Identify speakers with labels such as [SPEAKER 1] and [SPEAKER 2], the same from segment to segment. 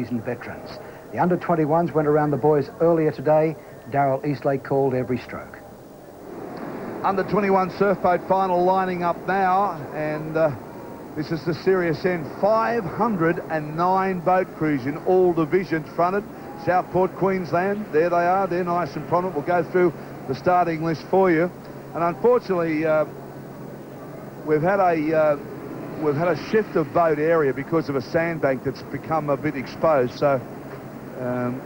[SPEAKER 1] seasoned veterans. The under-21s went around the boys earlier today. Darryl Eastlake called every stroke.
[SPEAKER 2] Under-21 surfboat final lining up now, and this is the serious end. 509 boat crews in all divisions fronted. Southport, Queensland, there they are. They're nice and prominent. We'll go through the starting list for you. And unfortunately, we've had a shift of boat area because of a sandbank that's become a bit exposed. So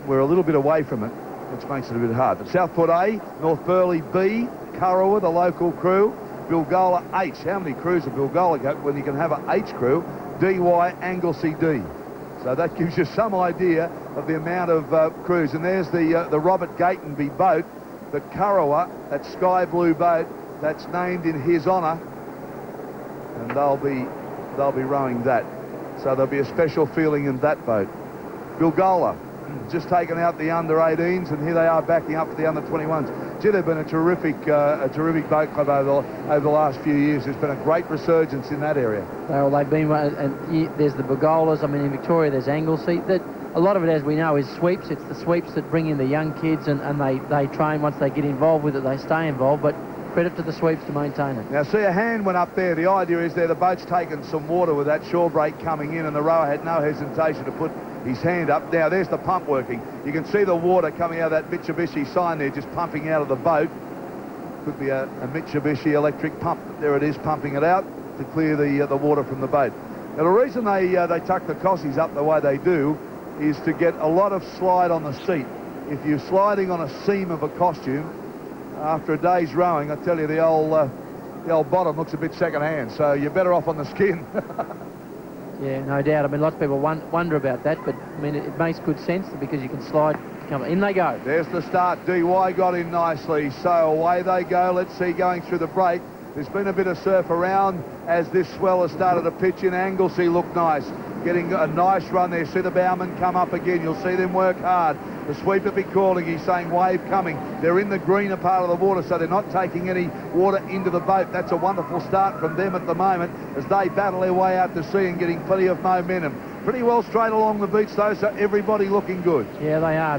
[SPEAKER 2] we're a little bit away from it, which makes it a bit hard. But Southport A, North Burleigh B, Kurrawa, the local crew, Bilgola H. How many crews have Bilgola got when you can have an H crew? DY, Anglesey D. So that gives you some idea of the amount of crews. And there's the Robert Gatenby boat, the Kurrawa, that sky blue boat that's named in his honour, and they'll be rowing that. So there'll be a special feeling in that boat. Bilgola just taken out the under-18s, and here they are backing up for the under-21s. Gee, they've been a terrific boat club over the last few years. There's been a great resurgence in that area.
[SPEAKER 3] Well, they've been, and there's the Bilgolas. I mean, in Victoria, there's Anglesey. A lot of it, as we know, is sweeps. It's the sweeps that bring in the young kids, and they train. Once they get involved with it, they stay involved. But credit to the sweeps to maintain it.
[SPEAKER 2] Now, see, a hand went up there. The idea is there the boat's taken some water with that shore break coming in, and the rower had no hesitation to put his hand up. Now, there's the pump working. You can see the water coming out of that Mitsubishi sign there, just pumping out of the boat. Could be a Mitsubishi electric pump. There it is, pumping it out to clear the water from the boat. Now, the reason they tuck the cossies up the way they do is to get a lot of slide on the seat. If you're sliding on a seam of a costume, after a day's rowing, I tell you, the old bottom looks a bit second-hand, so you're better off on the skin.
[SPEAKER 3] Yeah, no doubt. I mean, lots of people wonder about that, but I mean, it makes good sense because you can slide. In they go.
[SPEAKER 2] There's the start. DY got in nicely, so away they go. Let's see, going through the break. There's been a bit of surf around as this swell has started to pitch in. Anglesey looked nice, getting a nice run there. See the bowmen come up again. You'll see them work hard. The sweeper be calling. He's saying wave coming. They're in the greener part of the water, so they're not taking any water into the boat. That's a wonderful start from them at the moment as they battle their way out to sea and getting plenty of momentum. Pretty well straight along the beach, though, so everybody looking good.
[SPEAKER 3] Yeah, they are.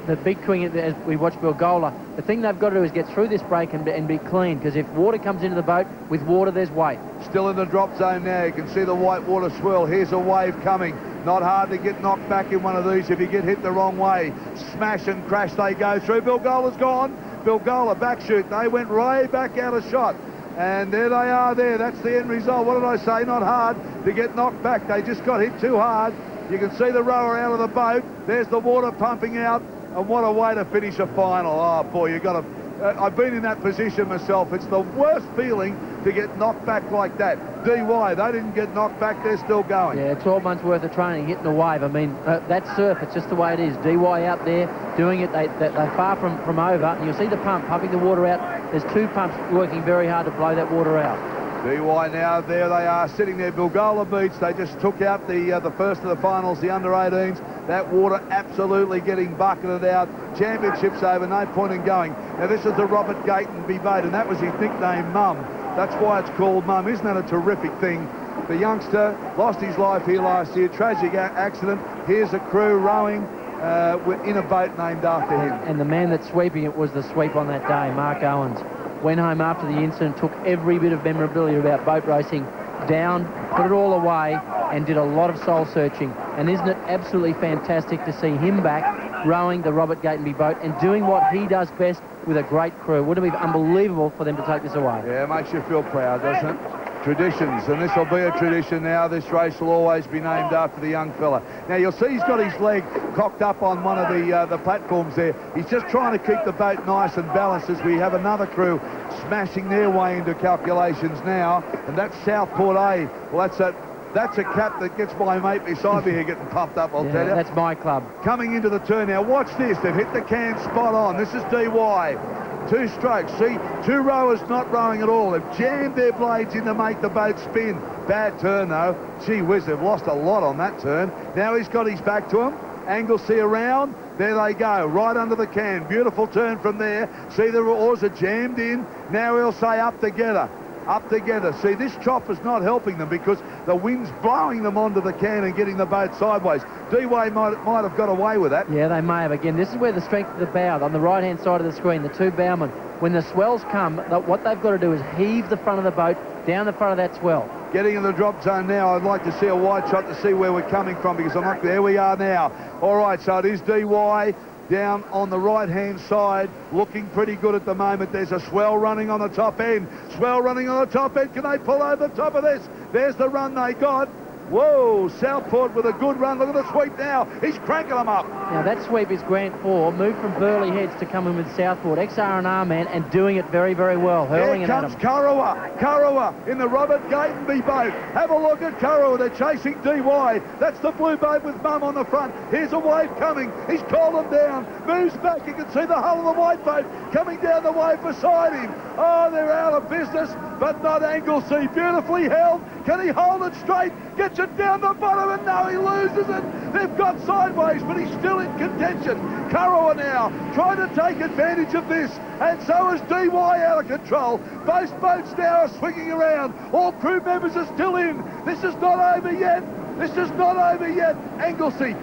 [SPEAKER 3] The big thing, as we watch Bilgola, the thing they've got to do is get through this break and be clean, because if water comes into the boat, with water there's weight.
[SPEAKER 2] Still in the drop zone now. You can see the white water swirl. Here's a wave coming. Not hard to get knocked back in one of these if you get hit the wrong way. Smash and crash they go through. Bilgola's gone. Bilgola back shoot. They went way back out of shot. And there they are there. That's the end result. What did I say? Not hard to get knocked back. They just got hit too hard. You can see the rower out of the boat. There's the water pumping out. And what a way to finish a final. Oh, boy, you've got to... I've been in that position myself. It's the worst feeling to get knocked back like that. DY, they didn't get knocked back. They're still going.
[SPEAKER 3] Yeah, 12 months worth of training, hitting a wave. I mean, that surf, it's just the way it is. DY out there doing it. They're far from over. And you'll see the pump pumping the water out. There's two pumps working very hard to blow that water out.
[SPEAKER 2] DY now, there they are, sitting there. Bilgola Beach, they just took out the first of the finals, the under-18s. That water absolutely getting bucketed out. Championship's over, no point in going. Now, this is the Robert Gatenby boat, and that was his nickname, Mum. That's why it's called Mum. Isn't that a terrific thing? The youngster lost his life here last year, tragic accident. Here's a crew rowing in a boat named after him.
[SPEAKER 3] And the man that's sweeping it was the sweep on that day, Mark Owens. Went home after the incident, took every bit of memorabilia about boat racing down, put it all away, and did a lot of soul searching. And isn't it absolutely fantastic to see him back rowing the Robert Gatenby boat and doing what he does best with a great crew? Wouldn't it be unbelievable for them to take this away?
[SPEAKER 2] Yeah, it makes you feel proud, doesn't it? Traditions, and this will be a tradition now. This race will always be named after the young fella. Now, you'll see he's got his leg cocked up on one of the platforms there. He's just trying to keep the boat nice and balanced as we have another crew smashing their way into calculations now, and that's Southport A. Well, that's a cap that gets my mate beside me here getting pumped up, I'll tell you.
[SPEAKER 3] That's my club.
[SPEAKER 2] Coming into the turn now. Watch this. They've hit the can spot on. This is DY. 2 strokes. See, 2 rowers not rowing at all. They've jammed their blades in to make the boat spin. Bad turn, though. Gee whiz, they've lost a lot on that turn. Now he's got his back to him. Anglesey around. There they go, right under the can. Beautiful turn from there. See, the oars are jammed in. Now he'll say up together. up together. See, this chop is not helping them because the wind's blowing them onto the can and getting the boat sideways. D-Way might have got away with that.
[SPEAKER 3] Yeah, they may have. Again, this is where the strength of the bow, on the right-hand side of the screen, the two bowmen, when the swells come, what they've got to do is heave the front of the boat down the front of that swell.
[SPEAKER 2] Getting in the drop zone now. I'd like to see a wide shot to see where we're coming from because I'm not... There we are now. All right, so it is D-Way down on the right-hand side, looking pretty good at the moment. There's a swell running on the top end. Swell running on the top end. Can they pull over the top of this? There's the run they got. Whoa, Southport with a good run. Look at the sweep now. He's cranking them up.
[SPEAKER 3] Now, that sweep is Grant 4, moved from Burley Heads to come in with Southport. Ex-R&R man, and doing it very, very well. Hurling
[SPEAKER 2] Here
[SPEAKER 3] it at
[SPEAKER 2] comes
[SPEAKER 3] him.
[SPEAKER 2] Kurrawa in the Robert Gatenby boat. Have a look at Kurrawa. They're chasing D-Y. That's the blue boat with Mum on the front. Here's a wave coming. He's called them down. Moves back. You can see the hull of the white boat coming down the wave beside him. Oh, they're out of business, but not Anglesey. Beautifully held. Can he hold it straight? Gets it down the bottom, and no, he loses it. They've got sideways, but he's still in contention. Kurrawa now trying to take advantage of this, and so is D-Y out of control. Both boats now are swinging around. All crew members are still in. This is not over yet. This is not over yet. Anglesey,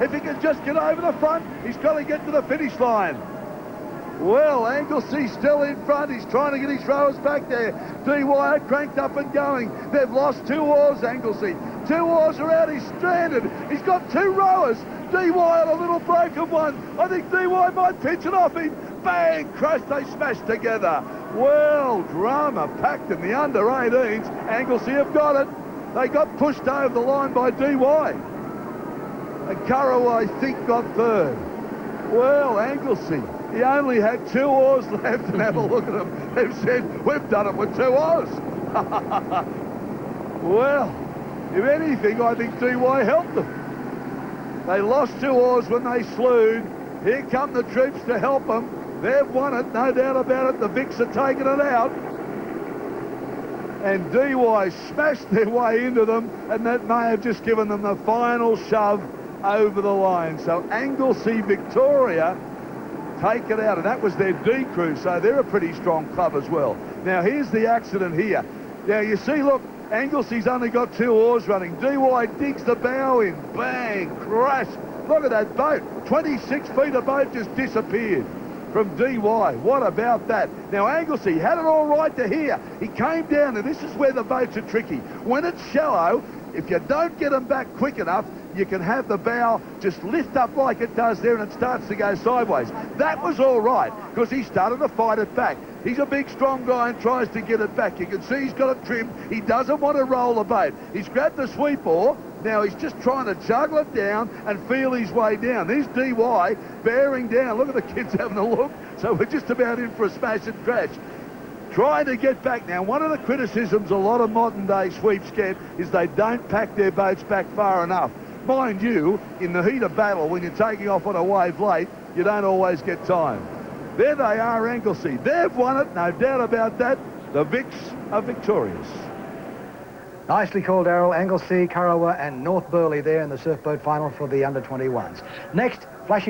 [SPEAKER 2] if he can just get over the front, he's got to get to the finish line. Well, Anglesey's still in front. He's trying to get his rowers back there. D-Y cranked up and going. They've lost 2 oars, Anglesey. 2 oars are out. He's stranded. He's got 2 rowers. D-Y on a little broken one. I think D-Y might pinch it off him. Bang! Crash, they smashed together. Well, drama packed in the under-18s. Anglesey have got it. They got pushed over the line by D-Y. And Kurrawa, I think, got third. Well, Anglesey, he only had 2 oars left, and have a look at them. They've said, we've done it with 2 oars. Well, if anything, I think D-Y helped them. They lost 2 oars when they slewed. Here come the troops to help them. They've won it, no doubt about it. The Vicks are taking it out. And D-Y smashed their way into them, and that may have just given them the final shove over the line. So Anglesey Victoria take it out, and that was their D crew, so they're a pretty strong club as well. Now here's the accident here. Now you see, look, Anglesey's only got 2 oars running. D-Y digs the bow in, bang, crash. Look at that boat, 26 feet of boat just disappeared from D-Y. What about that? Now Anglesey had it all right to here. He came down, and this is where the boats are tricky. When it's shallow, if you don't get them back quick enough, you can have the bow just lift up like it does there, and it starts to go sideways. That was all right, because he started to fight it back. He's a big, strong guy and tries to get it back. You can see he's got it trimmed. He doesn't want to roll the boat. He's grabbed the sweep oar. Now he's just trying to juggle it down and feel his way down. There's D-Y bearing down. Look at the kids having a look. So we're just about in for a smash and crash. Trying to get back now. One of the criticisms a lot of modern-day sweeps get is they don't pack their boats back far enough. Mind you, in the heat of battle, when you're taking off on a wave late, you don't always get time. There they are, Anglesey. They've won it, no doubt about that. The Vicks are victorious.
[SPEAKER 1] Nicely called, Errol. Anglesey, Kurrawa and North Burley there in the Surfboat final for the under-21s. Next, flashing